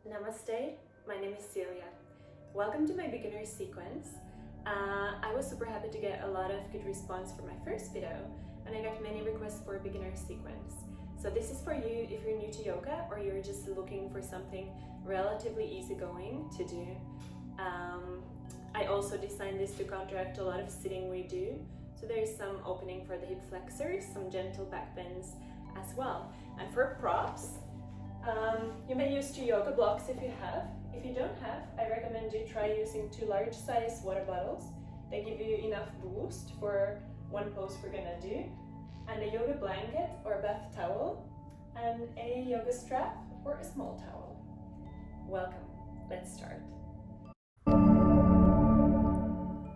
Namaste, my name is Silja. Welcome to my beginner sequence. I was super happy to get a lot of good response for my first video, and I got many requests for a beginner sequence. So this is for you if you're new to yoga or you're just looking for something relatively easygoing to do. I also designed this to counteract a lot of sitting we do. So there is some opening for the hip flexors, some gentle back bends as well. And for props, you may use 2 yoga blocks if you have. If you don't have, I recommend you try using 2 large size water bottles. They give you enough boost for one pose we're gonna do. And a yoga blanket or bath towel, and a yoga strap or a small towel. Welcome, let's start.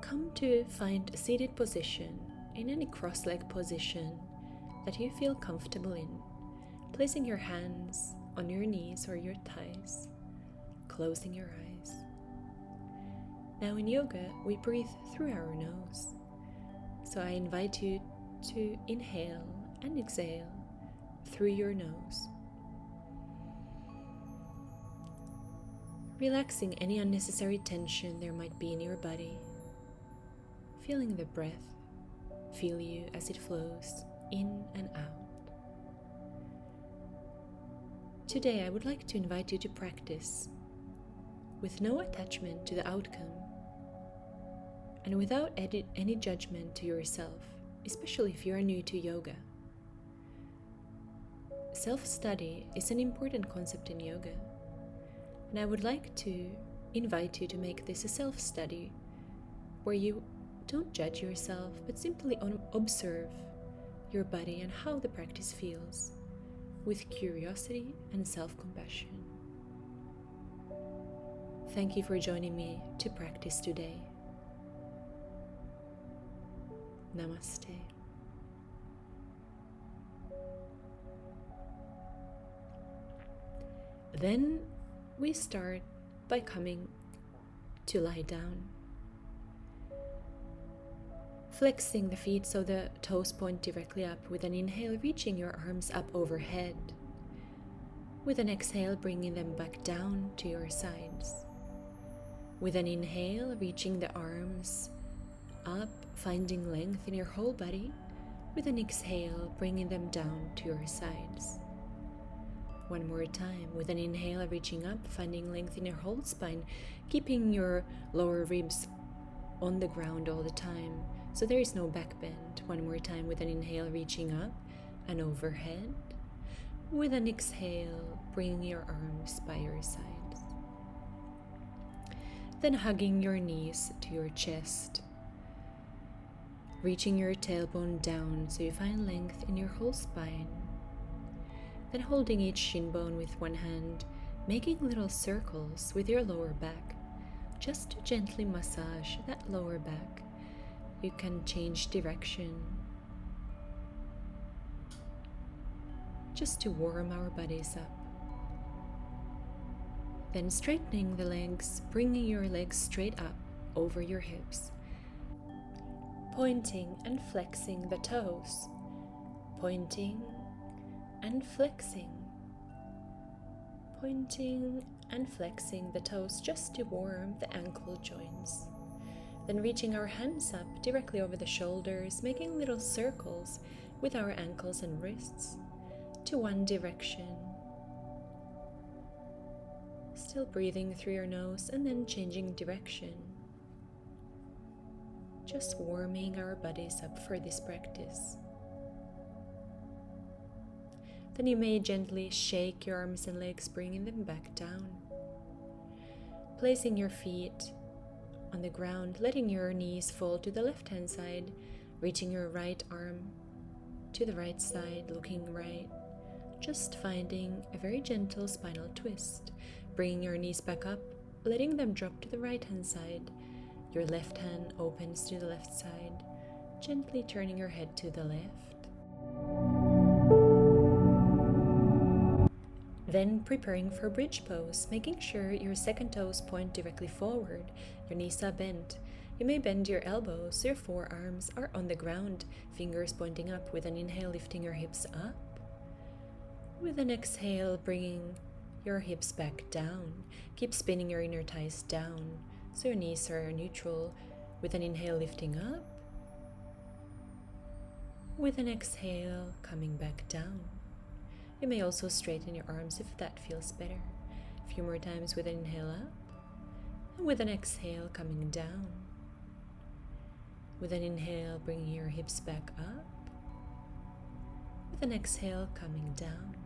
Come to find a seated position in any cross-leg position that you feel comfortable in, placing your hands on your knees or your thighs, closing your eyes. Now in yoga, we breathe through our nose. So I invite you to inhale and exhale through your nose. Relaxing any unnecessary tension there might be in your body. Feeling the breath feel you as it flows in and out. Today I would like to invite you to practice with no attachment to the outcome and without any judgment to yourself, especially if you are new to yoga. Self-study is an important concept in yoga, and I would like to invite you to make this a self-study where you don't judge yourself but simply observe your body and how the practice feels, with curiosity and self-compassion. Thank you for joining me to practice today. Namaste. Then we start by coming to lie down. Flexing the feet so the toes point directly up with an inhale, reaching your arms up overhead. With an exhale, bringing them back down to your sides. With an inhale, reaching the arms up, finding length in your whole body. With an exhale, bringing them down to your sides. One more time. With an inhale, reaching up, finding length in your whole spine, keeping your lower ribs on the ground all the time, so there is no back bend. One more time with an inhale, reaching up and overhead. With an exhale, bringing your arms by your sides. Then hugging your knees to your chest. Reaching your tailbone down so you find length in your whole spine. Then holding each shin bone with one hand, making little circles with your lower back, just to gently massage that lower back. You can change direction, just to warm our bodies up. Then straightening the legs, bringing your legs straight up over your hips. Pointing and flexing the toes. Pointing and flexing. Pointing and flexing the toes just to warm the ankle joints. Then reaching our hands up directly over the shoulders, making little circles with our ankles and wrists to one direction. Still breathing through your nose and then changing direction. Just warming our bodies up for this practice. Then you may gently shake your arms and legs, bringing them back down. Placing your feet on the ground, letting your knees fall to the left-hand side, reaching your right arm to the right side, looking right, just finding a very gentle spinal twist, bringing your knees back up, letting them drop to the right-hand side, your left hand opens to the left side, gently turning your head to the left. Then preparing for bridge pose, making sure your second toes point directly forward, your knees are bent. You may bend your elbows, your forearms are on the ground, fingers pointing up. With an inhale, lifting your hips up. With an exhale, bringing your hips back down. Keep spinning your inner thighs down so your knees are neutral. With an inhale, lifting up. With an exhale, coming back down. You may also straighten your arms if that feels better. A few more times with an inhale up. And with an exhale, coming down. With an inhale, bringing your hips back up. With an exhale, coming down.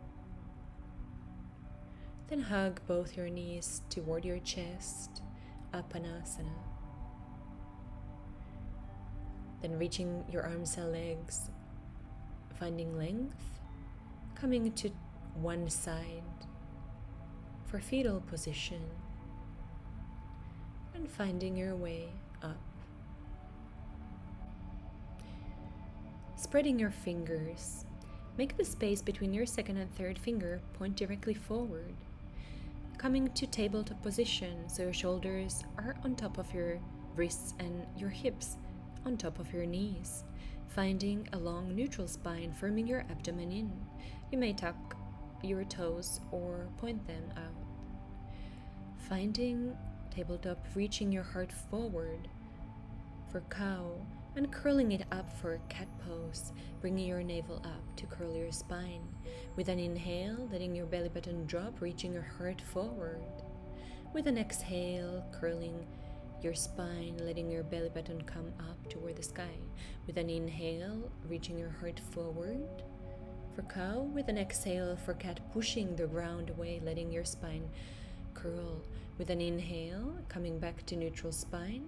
Then hug both your knees toward your chest, Apanasana. Then reaching your arms and legs, finding length, coming to one side for fetal position, and finding your way up. Spreading your fingers, make the space between your second and third finger point directly forward. Coming to tabletop position, so your shoulders are on top of your wrists and your hips on top of your knees. Finding a long neutral spine, firming your abdomen in. You may tuck your toes or point them out. Finding tabletop, reaching your heart forward for cow and curling it up for cat pose, bringing your navel up to curl your spine. With an inhale, letting your belly button drop, reaching your heart forward. With an exhale, curling your spine, letting your belly button come up toward the sky. With an inhale, reaching your heart forward for cow. With an exhale for cat, pushing the ground away, letting your spine curl. With an inhale, coming back to neutral spine,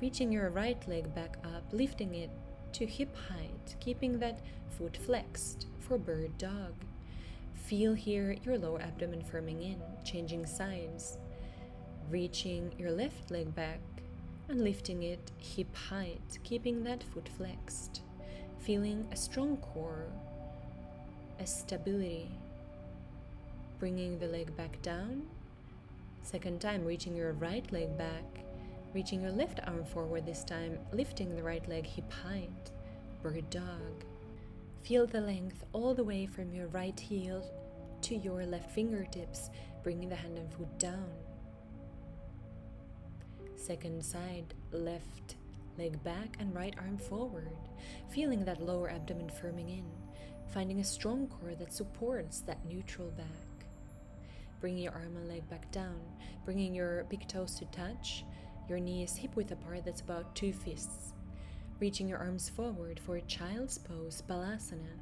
reaching your right leg back up, lifting it to hip height, keeping that foot flexed for bird dog. Feel here your lower abdomen firming in, changing sides. Reaching your left leg back and lifting it hip height, keeping that foot flexed. Feeling a strong core, a stability. Bringing the leg back down. Second time, reaching your right leg back, reaching your left arm forward this time, lifting the right leg hip height, bird dog. Feel the length all the way from your right heel to your left fingertips, bringing the hand and foot down. Second side, left leg back and right arm forward, feeling that lower abdomen firming in, finding a strong core that supports that neutral back. Bringing your arm and leg back down, bringing your big toes to touch, your knees hip width apart, that's about 2 fists. Reaching your arms forward for a child's pose, Balasana.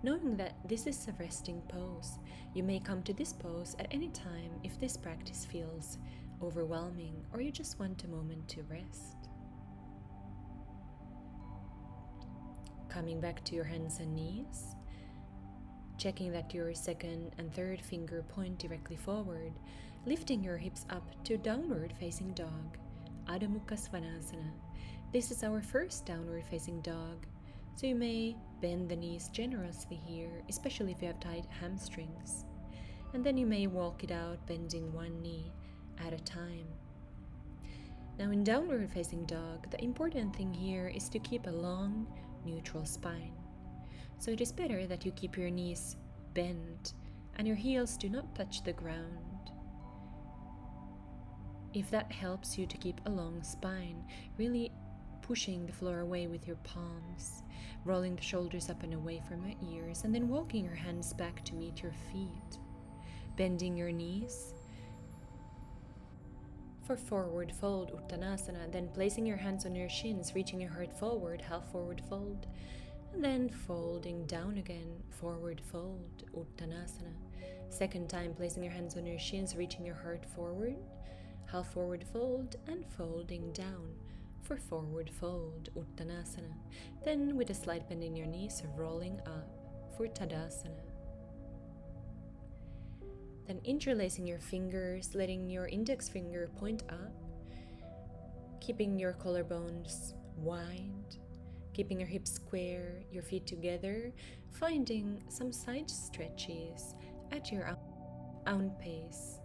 Knowing that this is a resting pose, you may come to this pose at any time if this practice feels overwhelming or you just want a moment to rest. Coming back to your hands and knees, checking that your second and third finger point directly forward, lifting your hips up to downward facing dog, Adho Mukha Svanasana. This is our first downward facing dog, so you may bend the knees generously here, especially if you have tight hamstrings. And then you may walk it out, bending one knee at a time. Now in downward facing dog, the important thing here is to keep a long, neutral spine. So it is better that you keep your knees bent and your heels do not touch the ground. If that helps you to keep a long spine, really pushing the floor away with your palms, rolling the shoulders up and away from your ears, and then walking your hands back to meet your feet, bending your knees for forward fold, Uttanasana, then placing your hands on your shins, reaching your heart forward, half forward fold, and then folding down again, forward fold, Uttanasana. Second time, placing your hands on your shins, reaching your heart forward, half forward fold, and folding down for forward fold, Uttanasana. Then with a slight bend in your knees, rolling up for Tadasana. Then interlacing your fingers, letting your index finger point up, keeping your collarbones wide, keeping your hips square, your feet together, finding some side stretches at your own pace.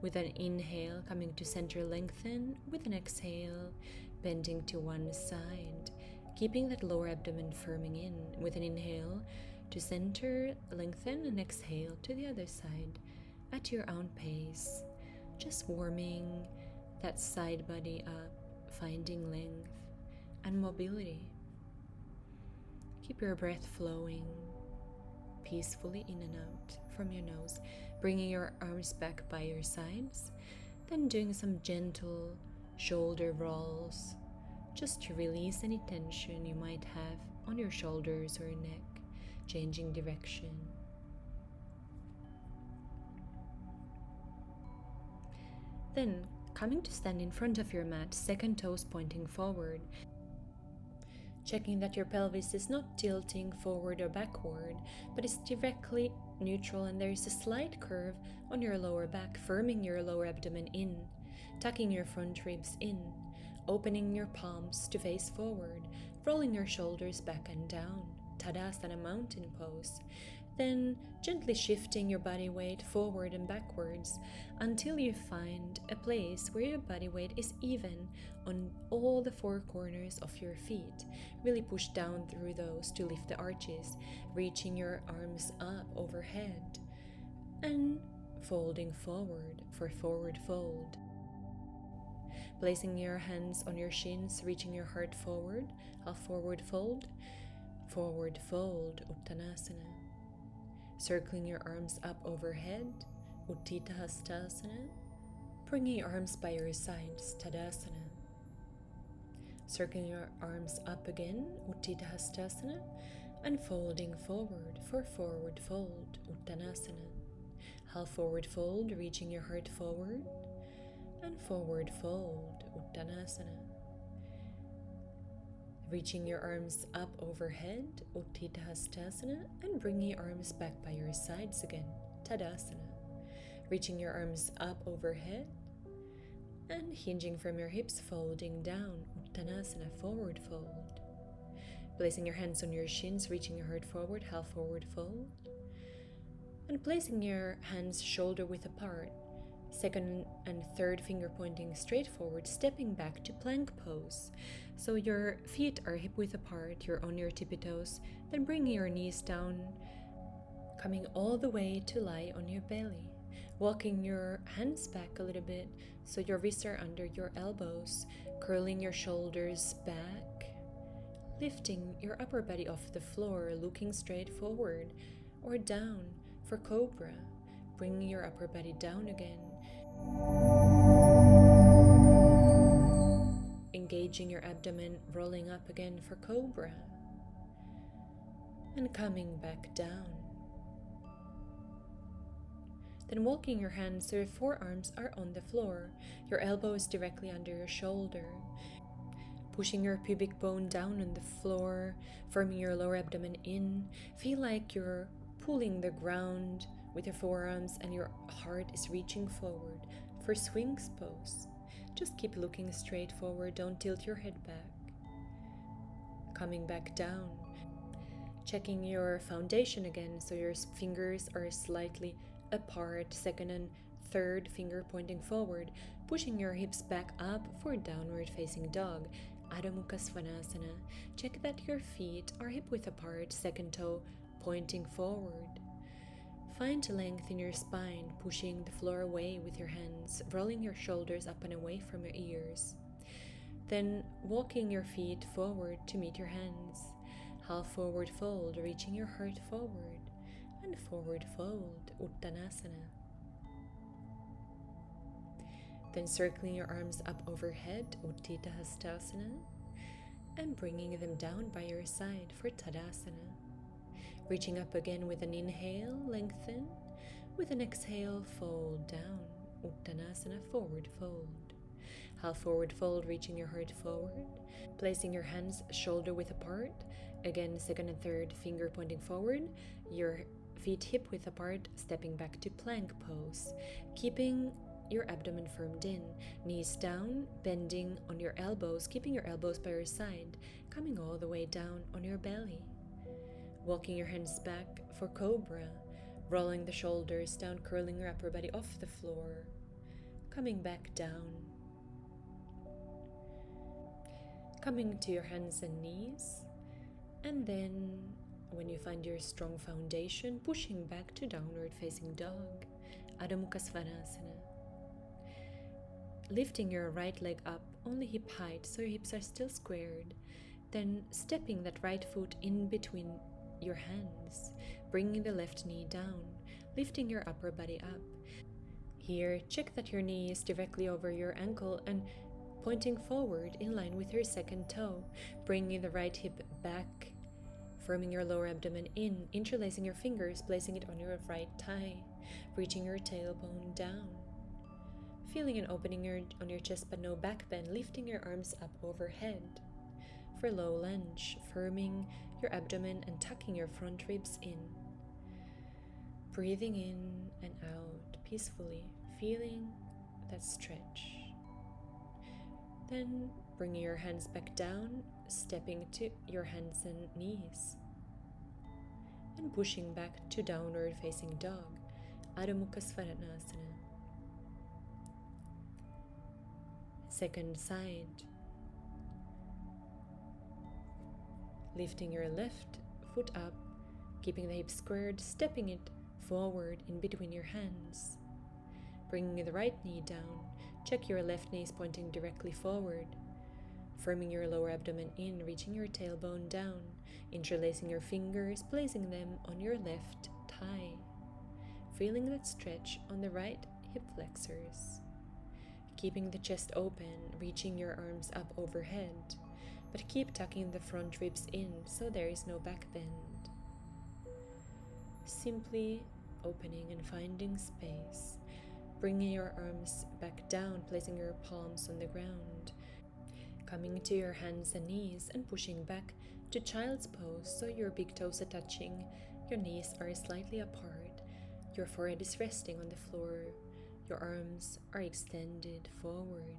With an inhale, coming to center, lengthen. With an exhale, bending to one side, keeping that lower abdomen firming in. With an inhale, To center, lengthen and exhale to the other side at your own pace, just warming that side body up, finding length and mobility. Keep your breath flowing peacefully in and out from your nose, bringing your arms back by your sides, then doing some gentle shoulder rolls just to release any tension you might have on your shoulders or neck, changing direction. Then, coming to stand in front of your mat, second toes pointing forward, checking that your pelvis is not tilting forward or backward, but is directly neutral, and there is a slight curve on your lower back, firming your lower abdomen in, tucking your front ribs in, opening your palms to face forward, rolling your shoulders back and down, Tadasana mountain pose. Then gently shifting your body weight forward and backwards until you find a place where your body weight is even on all the four corners of your feet. Really push down through those to lift the arches, reaching your arms up overhead and folding forward for forward fold. Placing your hands on your shins, reaching your heart forward, half forward fold, Uttanasana. Circling your arms up overhead, Utthita Hastasana, bringing your arms by your sides, Tadasana. Circling your arms up again, Utthita Hastasana, and folding forward for forward fold, Uttanasana. Half forward fold, reaching your heart forward, and forward fold, Uttanasana. Reaching your arms up overhead, Utthita Hastasana, and bringing your arms back by your sides again, Tadasana. Reaching your arms up overhead and hinging from your hips, folding down, Uttanasana, forward fold. Placing your hands on your shins, reaching your heart forward, half forward fold. And placing your hands shoulder width apart, second and third finger pointing straight forward, stepping back to plank pose. So your feet are hip width apart, you're on your tippy toes, then bringing your knees down, coming all the way to lie on your belly. Walking your hands back a little bit so your wrists are under your elbows, curling your shoulders back, lifting your upper body off the floor, looking straight forward or down for cobra, bringing your upper body down again. Engaging your abdomen, rolling up again for cobra, and coming back down. Then walking your hands so your forearms are on the floor, your elbow is directly under your shoulder, pushing your pubic bone down on the floor, firming your lower abdomen in. Feel like you're pulling the ground with your forearms and your heart is reaching forward for swings pose. Just keep looking straight forward, don't tilt your head back. Coming back down. Checking your foundation again so your fingers are slightly apart, second and third finger pointing forward, pushing your hips back up for downward facing dog, Adho Mukha Svanasana. Check that your feet are hip width apart, second toe pointing forward. Find length in your spine, pushing the floor away with your hands, rolling your shoulders up and away from your ears. Then walking your feet forward to meet your hands. Half forward fold, reaching your heart forward, and forward fold, Uttanasana. Then circling your arms up overhead, Utthita Hastasana, and bringing them down by your side for Tadasana. Reaching up again with an inhale, lengthen. With an exhale, fold down, Uttanasana, forward fold. Half forward fold, reaching your heart forward. Placing your hands shoulder width apart. Again, second and third finger pointing forward. Your feet hip width apart, stepping back to plank pose. Keeping your abdomen firmed in. Knees down, bending on your elbows, keeping your elbows by your side. Coming all the way down on your belly. Walking your hands back for cobra, rolling the shoulders down, curling your upper body off the floor, coming back down. Coming to your hands and knees, and then When you find your strong foundation, pushing back to downward facing dog, Adho Mukha Svanasana. Lifting your right leg up, only hip height, so your hips are still squared. Then stepping that right foot in between your hands, bringing the left knee down, lifting your upper body up. Here, check that your knee is directly over your ankle and pointing forward in line with your second toe, bringing the right hip back, firming your lower abdomen in, interlacing your fingers, placing it on your right thigh, reaching your tailbone down. Feeling an opening on your chest but no back bend, lifting your arms up overhead. For low lunge, firming your abdomen and tucking your front ribs in. Breathing in and out peacefully, feeling that stretch. Then bringing your hands back down, stepping to your hands and knees. And pushing back to downward facing dog, Adho Mukha Svanasana. Second side. Lifting your left foot up, keeping the hips squared, stepping it forward in between your hands. Bringing the right knee down, check your left knee is pointing directly forward. Firming your lower abdomen in, reaching your tailbone down, interlacing your fingers, placing them on your left thigh. Feeling that stretch on the right hip flexors. Keeping the chest open, reaching your arms up overhead, but keep tucking the front ribs in so there is no back bend. Simply opening and finding space, bringing your arms back down, placing your palms on the ground, coming to your hands and knees and pushing back to child's pose so your big toes are touching, your knees are slightly apart, your forehead is resting on the floor, your arms are extended forward,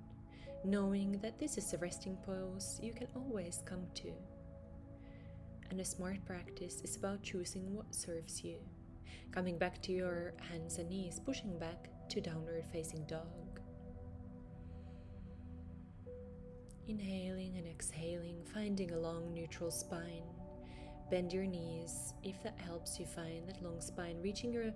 knowing that this is a resting pose you can always come to. And a smart practice is about choosing what serves you. Coming back to your hands and knees, pushing back to downward facing dog. Inhaling and exhaling, finding a long neutral spine. Bend your knees if that helps you find that long spine, reaching your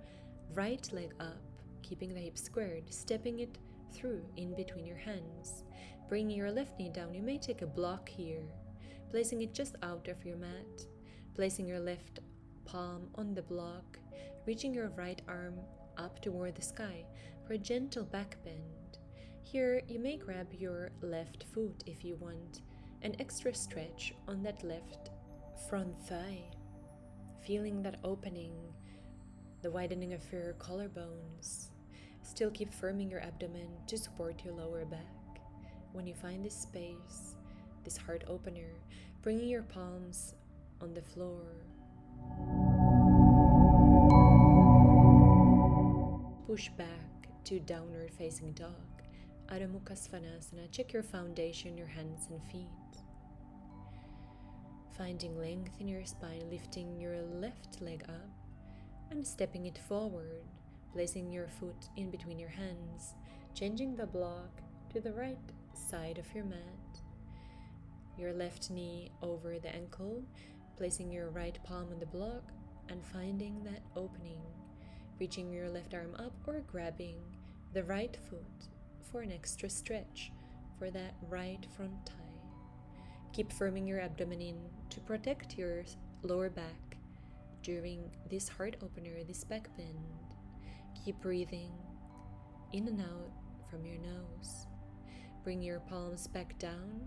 right leg up, keeping the hips squared, stepping it through in between your hands. Bringing your left knee down, you may take a block here, placing it just out of your mat, placing your left palm on the block, reaching your right arm up toward the sky for a gentle back bend. Here you may grab your left foot if you want an extra stretch on that left front thigh, feeling that opening, the widening of your collarbones. Still keep firming your abdomen to support your lower back. When you find this space, this heart opener, bringing your palms on the floor. Push back to downward facing dog, Adho Mukha Svanasana. Check your foundation, your hands and feet. Finding length in your spine, lifting your left leg up and stepping it forward, placing your foot in between your hands, changing the block to the right side of your mat, your left knee over the ankle, placing your right palm on the block and finding that opening, reaching your left arm up or grabbing the right foot for an extra stretch for that right front thigh. Keep firming your abdomen in to protect your lower back during this heart opener, this back bend. Keep breathing in and out from your nose. Bring your palms back down,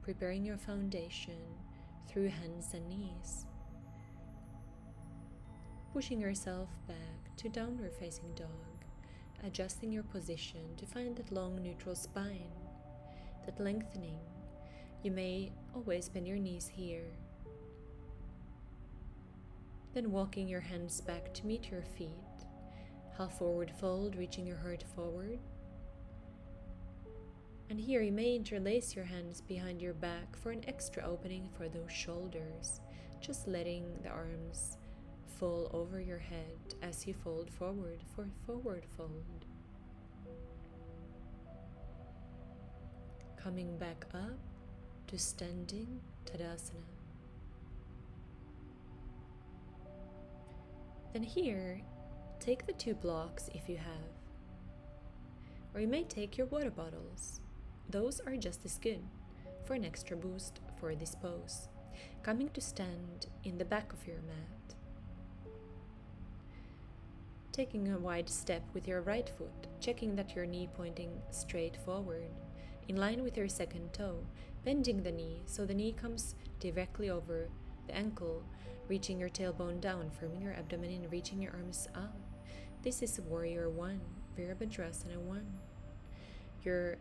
preparing your foundation through hands and knees. Pushing yourself back to downward facing dog, adjusting your position to find that long neutral spine, that lengthening. You may always bend your knees here. Then walking your hands back to meet your feet. Half forward fold, reaching your heart forward. And here you may interlace your hands behind your back for an extra opening for those shoulders, just letting the arms fall over your head as you fold forward for forward fold. Coming back up to standing Tadasana. Then here, take the 2 blocks if you have. Or you may take your water bottles. Those are just as good for an extra boost for this pose. Coming to stand in the back of your mat. Taking a wide step with your right foot, checking that your knee pointing straight forward, in line with your second toe, bending the knee so the knee comes directly over the ankle, reaching your tailbone down, firming your abdomen in, reaching your arms up. This is Warrior 1, Virabhadrasana 1. Your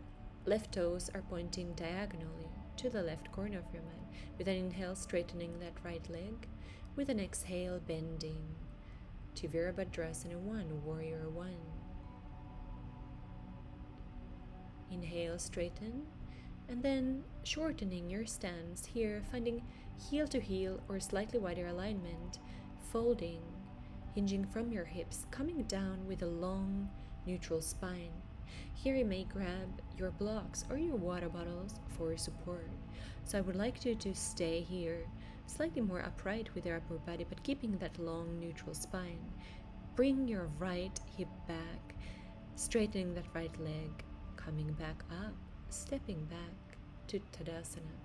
left toes are pointing diagonally to the left corner of your mat. With an inhale, straightening that right leg. With an exhale, bending to Virabhadrasana 1, Warrior 1. Inhale, straighten, and then shortening your stance here, finding heel to heel or slightly wider alignment, folding, hinging from your hips, coming down with a long, neutral spine. Here you may grab your blocks or your water bottles for support. So I would like you to stay here, slightly more upright with your upper body, but keeping that long, neutral spine. Bring your right hip back, straightening that right leg, coming back up, stepping back to Tadasana.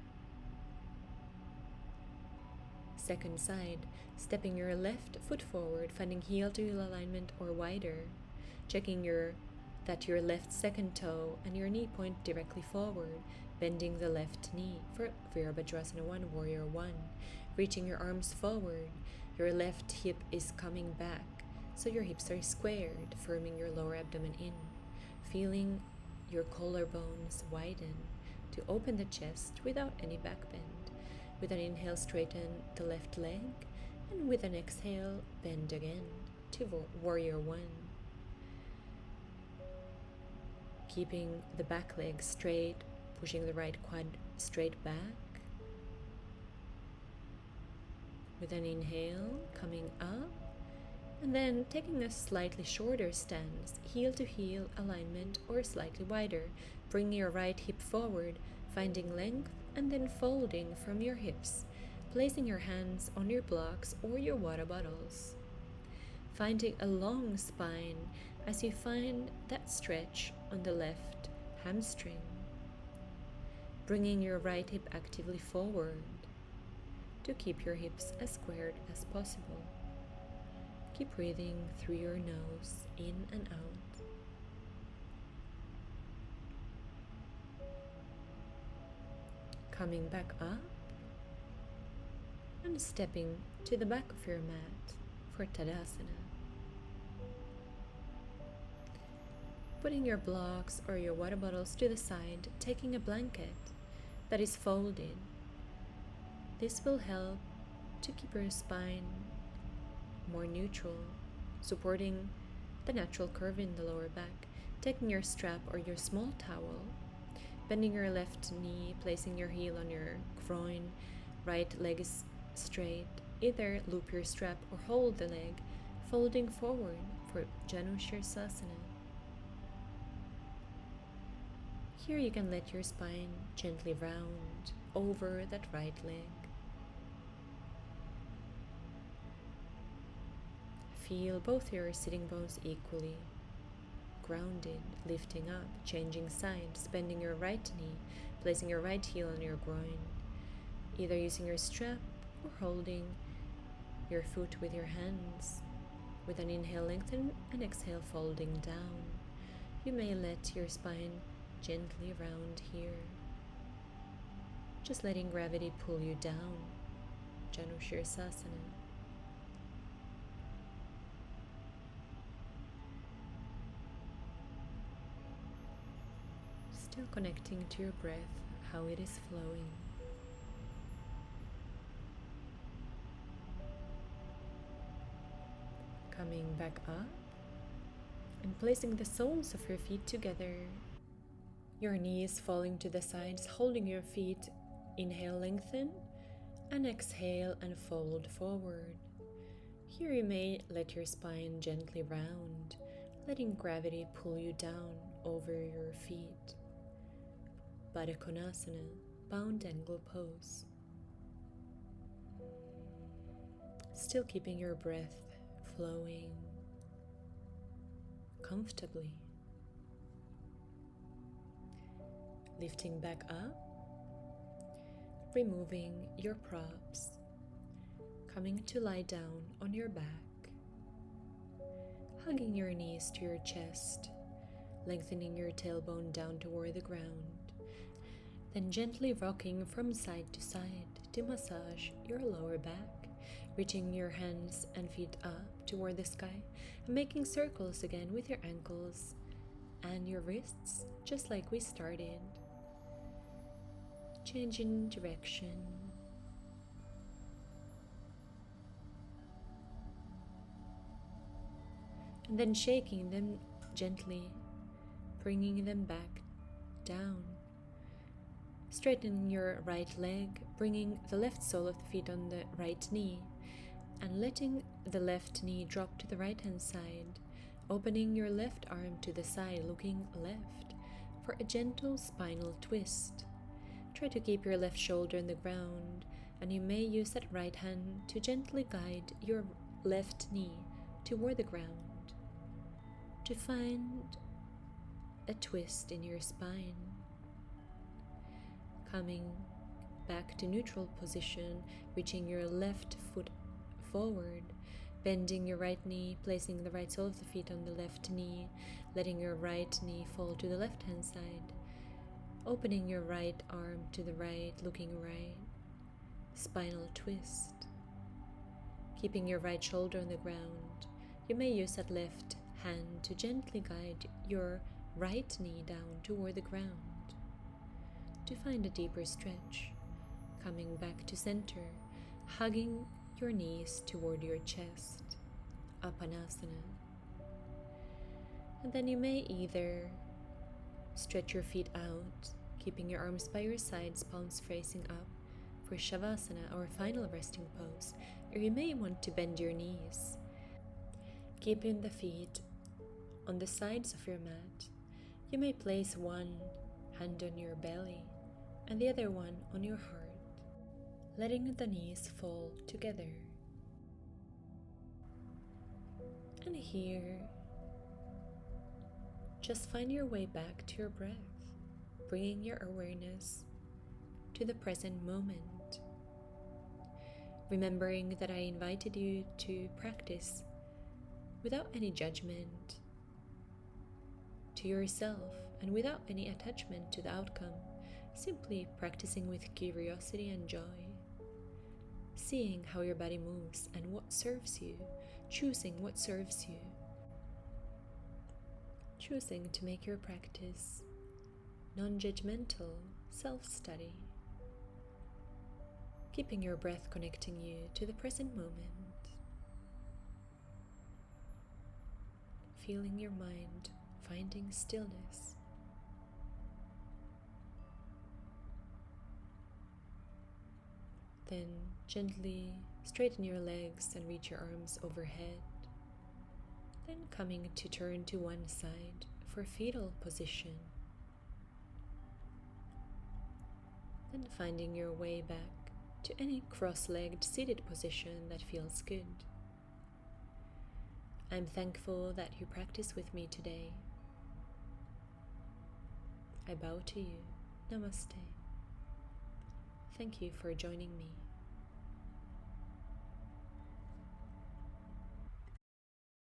Second side, stepping your left foot forward, finding heel to heel alignment or wider, checking that your left second toe and your knee point directly forward, bending the left knee for Virabhadrasana 1, Warrior 1, reaching your arms forward, your left hip is coming back, so your hips are squared, firming your lower abdomen in, feeling your collarbones widen to open the chest without any back bend. With an inhale, straighten the left leg, and with an exhale, bend again to Warrior 1. Keeping the back leg straight, pushing the right quad straight back. With an inhale, coming up, and then taking a slightly shorter stance, heel to heel alignment or slightly wider, bringing your right hip forward, finding length, and then folding from your hips, placing your hands on your blocks or your water bottles. Finding a long spine as you find that stretch on the left hamstring. Bringing your right hip actively forward to keep your hips as squared as possible. Keep breathing through your nose, in and out. Coming back up and stepping to the back of your mat for Tadasana. Putting your blocks or your water bottles to the side, taking a blanket that is folded. This will help to keep your spine more neutral, supporting the natural curve in the lower back. Taking your strap or your small towel, bending your left knee, placing your heel on your groin, right leg is straight. Either loop your strap or hold the leg, folding forward for Janu Shirsasana. Here you can let your spine gently round over that right leg. Feel both your sitting bones equally grounded, lifting up, changing sides, bending your right knee, placing your right heel on your groin, either using your strap or holding your foot with your hands. With an inhale, lengthen, and exhale, folding down. You may let your spine gently round here, just letting gravity pull you down. Janu Shirsasana. Still connecting to your breath, how it is flowing. Coming back up and placing the soles of your feet together. Your knees falling to the sides, holding your feet. Inhale, lengthen, and exhale and fold forward. Here you may let your spine gently round, letting gravity pull you down over your feet. Baddha Konasana, bound angle pose. Still keeping your breath flowing comfortably. Lifting back up, removing your props, coming to lie down on your back, hugging your knees to your chest, lengthening your tailbone down toward the ground, then gently rocking from side to side to massage your lower back, reaching your hands and feet up toward the sky and making circles again with your ankles and your wrists, just like we started. Changing direction. And then shaking them gently, bringing them back down. Straightening your right leg, bringing the left sole of the feet on the right knee, and letting the left knee drop to the right hand side, opening your left arm to the side, looking left for a gentle spinal twist. Try to keep your left shoulder on the ground, and you may use that right hand to gently guide your left knee toward the ground to find a twist in your spine. Coming back to neutral position, reaching your left foot forward, bending your right knee, placing the right sole of the feet on the left knee, letting your right knee fall to the left hand side, opening your right arm to the right, looking right, spinal twist. Keeping your right shoulder on the ground, you may use that left hand to gently guide your right knee down toward the ground to find a deeper stretch. Coming back to center, hugging your knees toward your chest, Apanasana. And then you may either stretch your feet out, keeping your arms by your sides, palms facing up for shavasana or final resting pose, or you may want to bend your knees, keeping the feet on the sides of your mat. You may place one hand on your belly and the other one on your heart, letting the knees fall together. And here, just find your way back to your breath, bringing your awareness to the present moment. Remembering that I invited you to practice without any judgment to yourself and without any attachment to the outcome, simply practicing with curiosity and joy, seeing how your body moves and what serves you, choosing what serves you, choosing to make your practice non-judgmental self-study, keeping your breath connecting you to the present moment, feeling your mind finding stillness. Then gently straighten your legs and reach your arms overhead. Then coming to turn to one side for fetal position. Then finding your way back to any cross-legged seated position that feels good. I'm thankful that you practice with me today. I bow to you. Namaste. Thank you for joining me.